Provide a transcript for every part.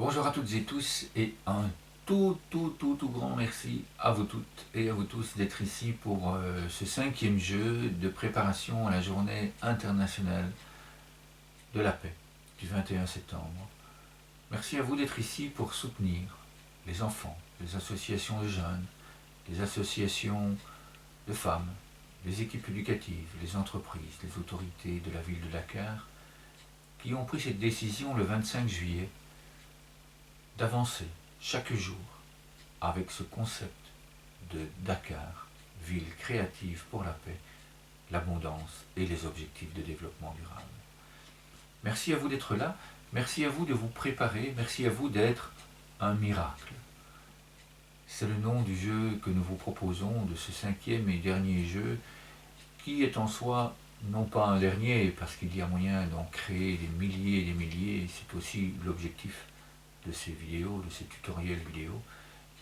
Bonjour à toutes et tous et un tout grand merci à vous toutes et à vous tous d'être ici pour ce 5e jeu de préparation à la journée internationale de la paix du 21 septembre. Merci à vous d'être ici pour soutenir les enfants, les associations de jeunes, les associations de femmes, les équipes éducatives, les entreprises, les autorités de la ville de Dakar qui ont pris cette décision le 25 juillet d'avancer chaque jour avec ce concept de Dakar, ville créative pour la paix, l'abondance et les objectifs de développement durable. Merci à vous d'être là, merci à vous de vous préparer, merci à vous d'être un miracle. C'est le nom du jeu que nous vous proposons, de ce 5e et dernier jeu, qui est en soi non pas un dernier, parce qu'il y a moyen d'en créer des milliers et des milliers, c'est aussi l'objectif de ces vidéos, de ces tutoriels vidéo,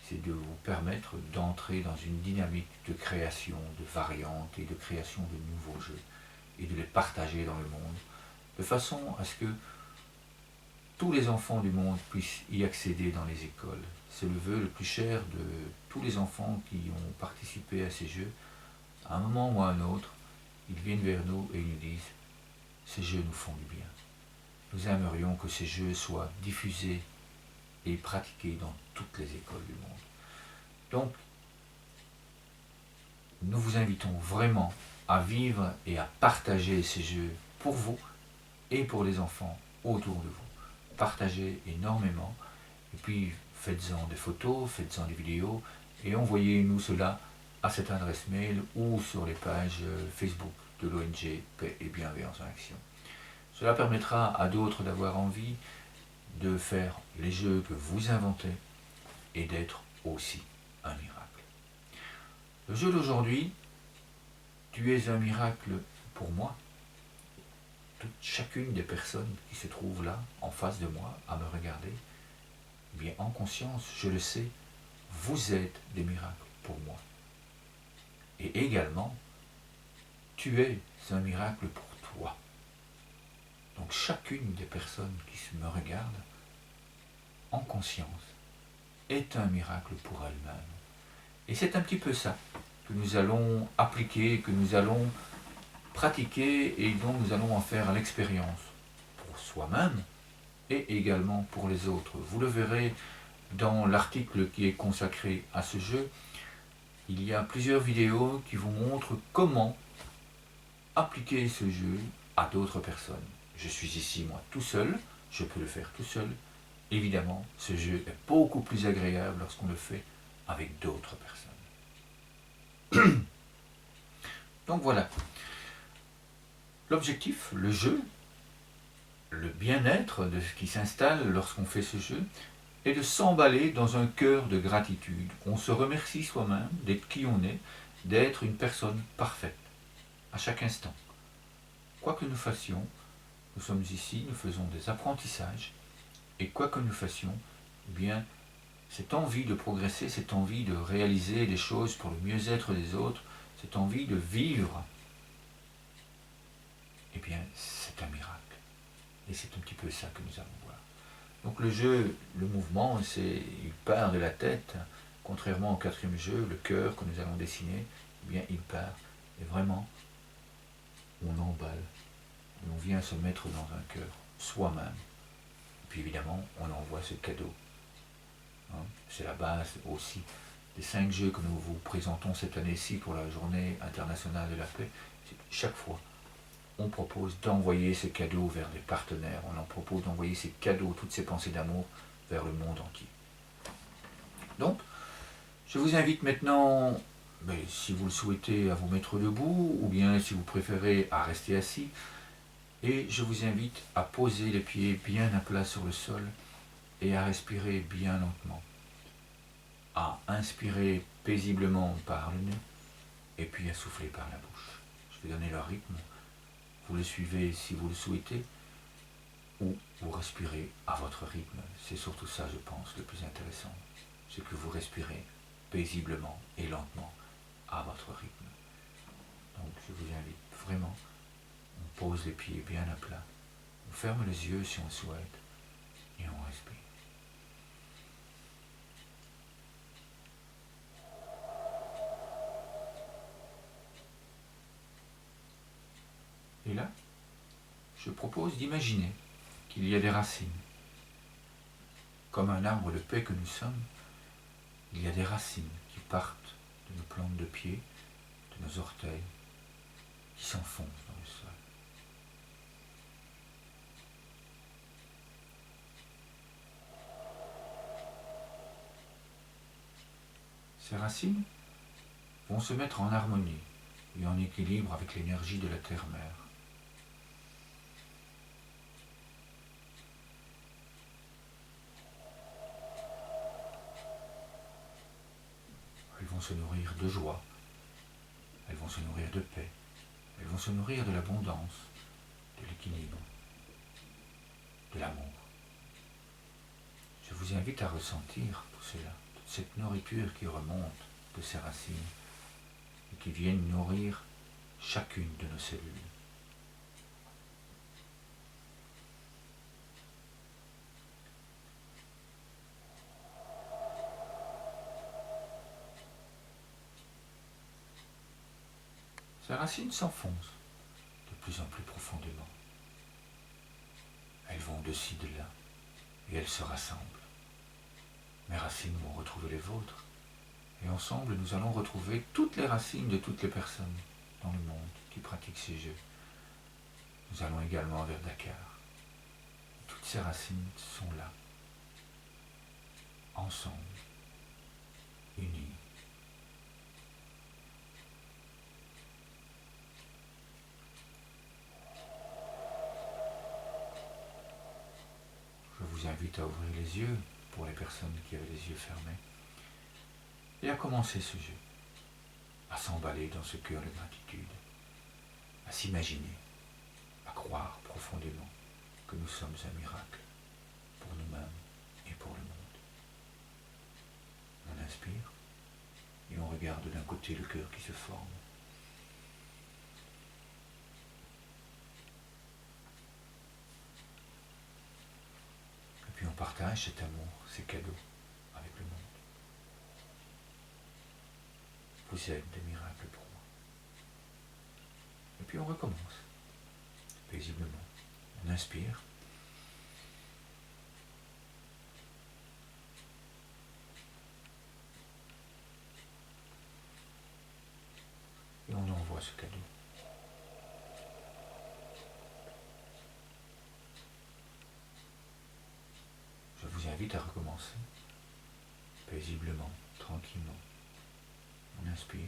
c'est de vous permettre d'entrer dans une dynamique de création de variantes et de création de nouveaux jeux et de les partager dans le monde, de façon à ce que tous les enfants du monde puissent y accéder dans les écoles. C'est le vœu le plus cher de tous les enfants qui ont participé à ces jeux. À un moment ou à un autre, ils viennent vers nous et ils nous disent « Ces jeux nous font du bien. Nous aimerions que ces jeux soient diffusés et pratiqués dans toutes les écoles du monde. » Donc, nous vous invitons vraiment à vivre et à partager ces jeux pour vous et pour les enfants autour de vous. Partagez énormément et puis faites-en des photos, faites-en des vidéos et envoyez-nous cela à cette adresse mail ou sur les pages Facebook de l'ONG Paix et Bienveillance en Action. Cela permettra à d'autres d'avoir envie de faire les jeux que vous inventez et d'être aussi un miracle. Le jeu d'aujourd'hui, tu es un miracle pour moi. Chacune des personnes qui se trouvent là, en face de moi, à me regarder, bien en conscience, je le sais, vous êtes des miracles pour moi. Et également, tu es un miracle pour toi. Donc chacune des personnes qui me regardent, en conscience, est un miracle pour elle-même. Et c'est un petit peu ça que nous allons appliquer, que nous allons pratiquer et dont nous allons en faire l'expérience pour soi-même et également pour les autres. Vous le verrez dans l'article qui est consacré à ce jeu. Il y a plusieurs vidéos qui vous montrent comment appliquer ce jeu à d'autres personnes. Je suis ici moi tout seul, je peux le faire tout seul. Évidemment, ce jeu est beaucoup plus agréable lorsqu'on le fait avec d'autres personnes. Donc voilà. L'objectif, le jeu, le bien-être de ce qui s'installe lorsqu'on fait ce jeu, est de s'emballer dans un cœur de gratitude. On se remercie soi-même d'être qui on est, d'être une personne parfaite, à chaque instant. Quoi que nous fassions, nous sommes ici, nous faisons des apprentissages, et quoi que nous fassions, eh bien, cette envie de progresser, cette envie de réaliser des choses pour le mieux-être des autres, cette envie de vivre, eh bien, c'est un miracle. Et c'est un petit peu ça que nous allons voir. Donc le jeu, le mouvement, il part de la tête, contrairement au 4e jeu, le cœur que nous allons dessiner, eh bien, il part. Et vraiment, on emballe, et on vient se mettre dans un cœur, soi-même. Et puis évidemment, on envoie ce cadeau. Hein, c'est la base aussi des 5 jeux que nous vous présentons cette année-ci pour la journée internationale de la paix. Chaque fois, on propose d'envoyer ces cadeaux vers des partenaires, on en propose d'envoyer ces cadeaux, toutes ces pensées d'amour vers le monde entier. Donc, je vous invite maintenant, si vous le souhaitez, à vous mettre debout, ou bien si vous préférez, à rester assis, et je vous invite à poser les pieds bien à plat sur le sol et à respirer bien lentement, à inspirer paisiblement par le nez, et puis à souffler par la bouche. Je vais donner le rythme. Vous le suivez si vous le souhaitez, ou vous respirez à votre rythme. C'est surtout ça, je pense, le plus intéressant. C'est que vous respirez paisiblement et lentement à votre rythme. Donc je vous invite vraiment, on pose les pieds bien à plat, on ferme les yeux si on souhaite, et on respire. je propose d'imaginer qu'il y a des racines. Comme un arbre de paix que nous sommes, il y a des racines qui partent de nos plantes de pied, de nos orteils, qui s'enfoncent dans le sol. Ces racines vont se mettre en harmonie et en équilibre avec l'énergie de la terre-mère. Elles vont se nourrir de joie, elles vont se nourrir de paix, elles vont se nourrir de l'abondance, de l'équilibre, de l'amour. Je vous invite à ressentir tout cela, toute cette nourriture qui remonte de ces racines et qui viennent nourrir chacune de nos cellules. Ces racines s'enfoncent de plus en plus profondément. Elles vont de ci, de là, et elles se rassemblent. Mes racines vont retrouver les vôtres, et ensemble nous allons retrouver toutes les racines de toutes les personnes dans le monde qui pratiquent ces jeux. Nous allons également vers Dakar. Toutes ces racines sont là, ensemble, unies. Je vous invite à ouvrir les yeux pour les personnes qui avaient les yeux fermés et à commencer ce jeu, à s'emballer dans ce cœur de gratitude, à s'imaginer, à croire profondément que nous sommes un miracle pour nous-mêmes et pour le monde. On inspire et on regarde d'un côté le cœur qui se forme. Et puis on partage cet amour, ces cadeaux avec le monde. Vous êtes des miracles pour moi. Et puis on recommence, paisiblement. On inspire. Et on envoie ce cadeau. Je vous invite à recommencer, paisiblement, tranquillement. On inspire.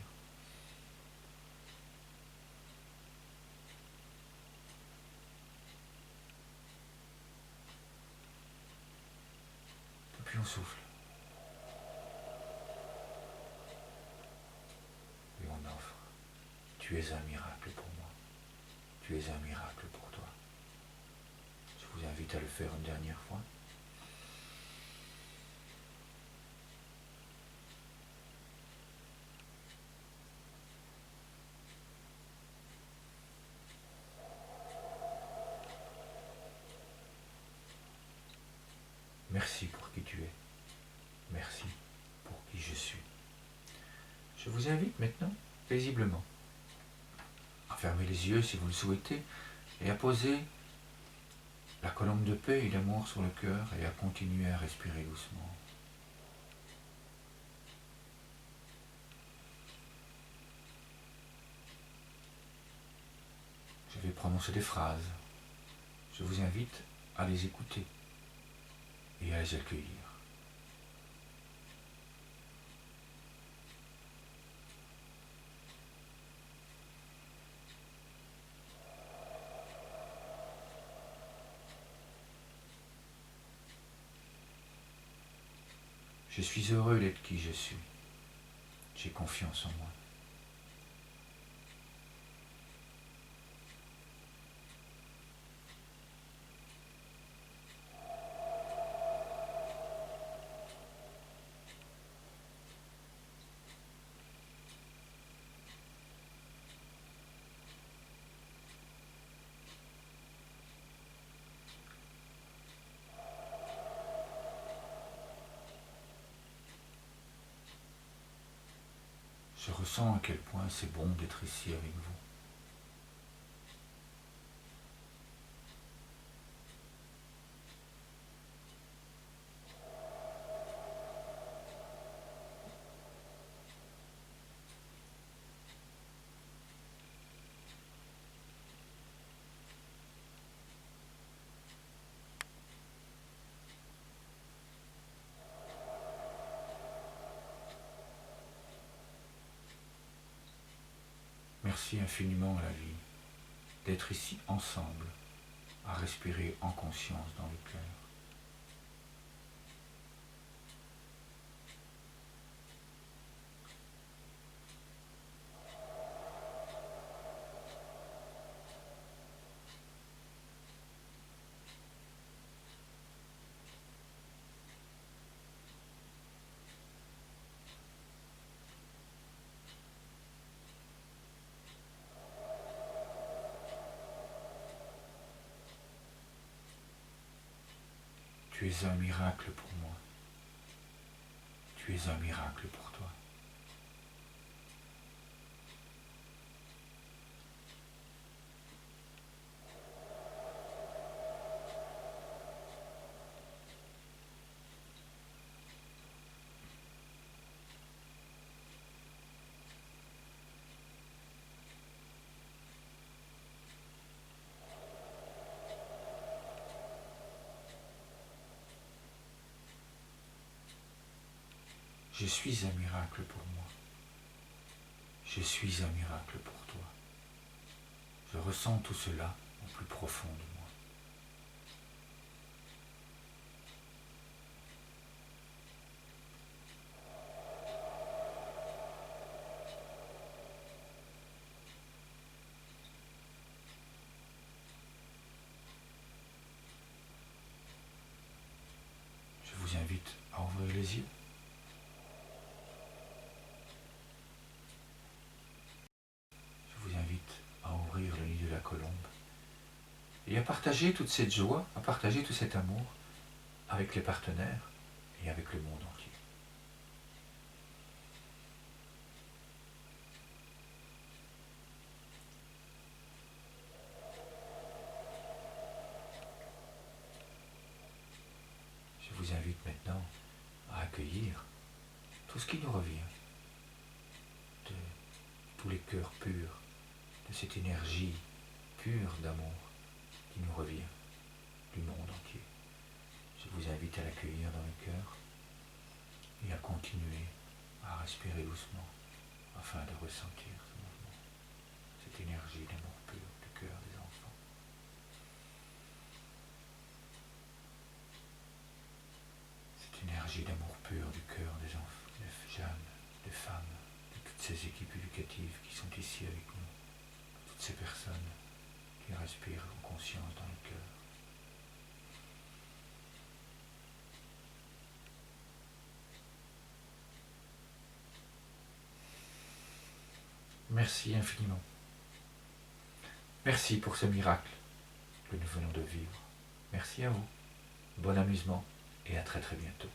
Et puis on souffle. Et on offre. Tu es un miracle pour moi. Tu es un miracle pour toi. Je vous invite à le faire une dernière fois. Merci pour qui tu es. Merci pour qui je suis. Je vous invite maintenant, paisiblement, à fermer les yeux si vous le souhaitez et à poser la colombe de paix et d'amour sur le cœur et à continuer à respirer doucement. Je vais prononcer des phrases. Je vous invite à les écouter et à les accueillir. Je suis heureux d'être qui je suis. J'ai confiance en moi. Je ressens à quel point c'est bon d'être ici avec vous. Merci infiniment à la vie d'être ici ensemble, à respirer en conscience dans le cœur. Tu es un miracle pour moi. Tu es un miracle pour toi. Je suis un miracle pour moi. Je suis un miracle pour toi. Je ressens tout cela au plus profond de moi. Je vous invite à ouvrir les yeux. Je vous invite à ouvrir le nid de la colombe et à partager toute cette joie, à partager tout cet amour avec les partenaires et avec le monde entier. Je vous invite maintenant à accueillir tout ce qui nous revient, de tous les cœurs purs, de cette énergie pure d'amour qui nous revient du monde entier. Je vous invite à l'accueillir dans le cœur et à continuer à respirer doucement afin de ressentir ce mouvement, cette énergie d'amour pur du cœur des enfants. Cette énergie d'amour pur du cœur des enfants, des jeunes, des femmes, de toutes ces équipes éducatives qui sont ici avec nous, toutes ces personnes qui respirent en conscience dans le cœur. Merci infiniment. Merci pour ce miracle que nous venons de vivre. Merci à vous. Bon amusement et à très très bientôt.